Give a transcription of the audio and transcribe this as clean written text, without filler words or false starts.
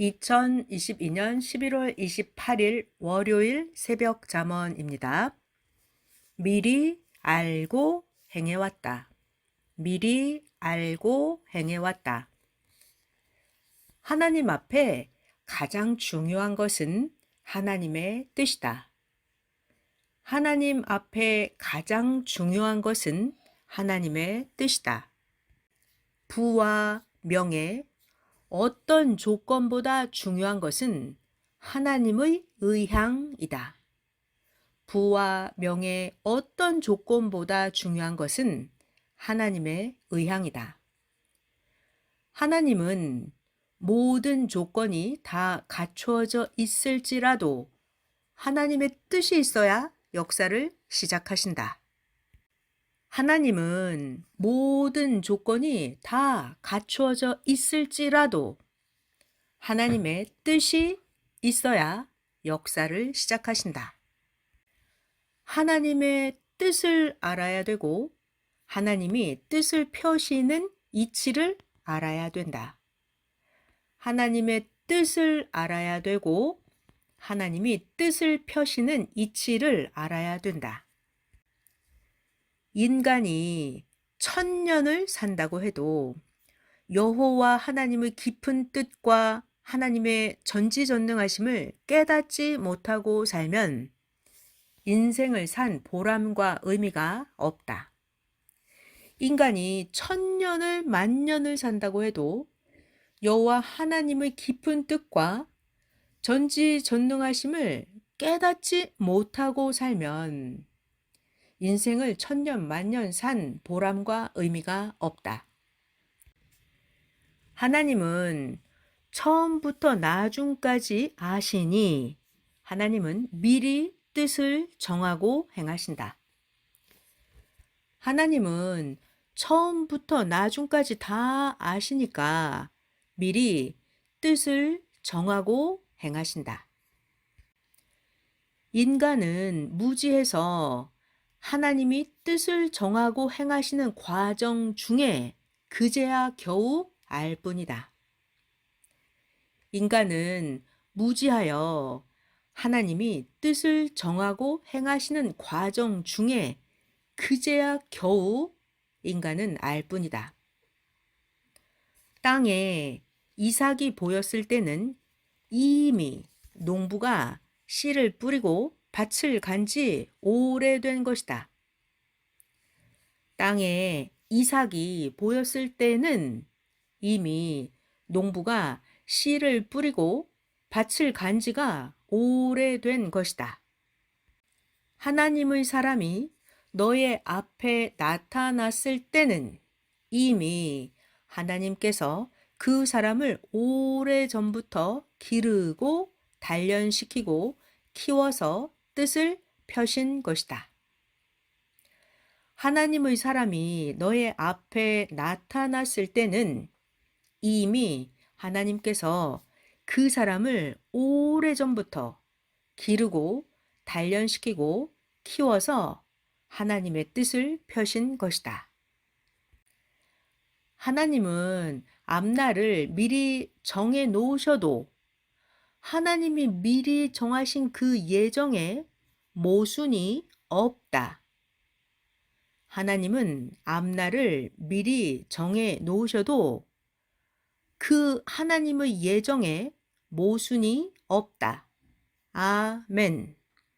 2022년 11월 28일 월요일 새벽 잠언입니다. 미리 알고 행해왔다. 미리 알고 행해왔다. 하나님 앞에 가장 중요한 것은 하나님의 뜻이다. 하나님 앞에 가장 중요한 것은 하나님의 뜻이다. 부와 명예, 어떤 조건보다 중요한 것은 하나님의 의향이다. 부와 명예 어떤 조건보다 중요한 것은 하나님의 의향이다. 하나님은 모든 조건이 다 갖추어져 있을지라도 하나님의 뜻이 있어야 역사를 시작하신다. 하나님은 모든 조건이 다 갖추어져 있을지라도 하나님의 뜻이 있어야 역사를 시작하신다. 하나님의 뜻을 알아야 되고 하나님이 뜻을 펴시는 이치를 알아야 된다. 하나님의 뜻을 알아야 되고 하나님이 뜻을 펴시는 이치를 알아야 된다. 인간이 1000년을 산다고 해도 여호와 하나님의 깊은 뜻과 하나님의 전지전능하심을 깨닫지 못하고 살면 인생을 산 보람과 의미가 없다. 인간이 1000년을 10,000년을 산다고 해도 여호와 하나님의 깊은 뜻과 전지전능하심을 깨닫지 못하고 살면 인생을 1000년, 10,000년 산 보람과 의미가 없다. 하나님은 처음부터 나중까지 아시니 하나님은 미리 뜻을 정하고 행하신다. 하나님은 처음부터 나중까지 다 아시니까 미리 뜻을 정하고 행하신다. 인간은 무지해서 하나님이 뜻을 정하고 행하시는 과정 중에 그제야 겨우 알 뿐이다. 인간은 무지하여 하나님이 뜻을 정하고 행하시는 과정 중에 그제야 겨우 인간은 알 뿐이다. 땅에 이삭이 보였을 때는 이미 농부가 씨를 뿌리고 밭을 간 지 오래된 것이다. 땅에 이삭이 보였을 때는 이미 농부가 씨를 뿌리고 밭을 간 지가 오래된 것이다. 하나님의 사람이 너의 앞에 나타났을 때는 이미 하나님께서 그 사람을 오래전부터 기르고 단련시키고 키워서 뜻을 펴신 것이다. 하나님의 사람이 너의 앞에 나타났을 때는 이미 하나님께서 그 사람을 오래전부터 기르고 단련시키고 키워서 하나님의 뜻을 펴신 것이다. 하나님은 앞날을 미리 정해 놓으셔도 하나님이 미리 정하신 그 예정에 모순이 없다. 하나님은 앞날을 미리 정해 놓으셔도 그 하나님의 예정에 모순이 없다. 아멘.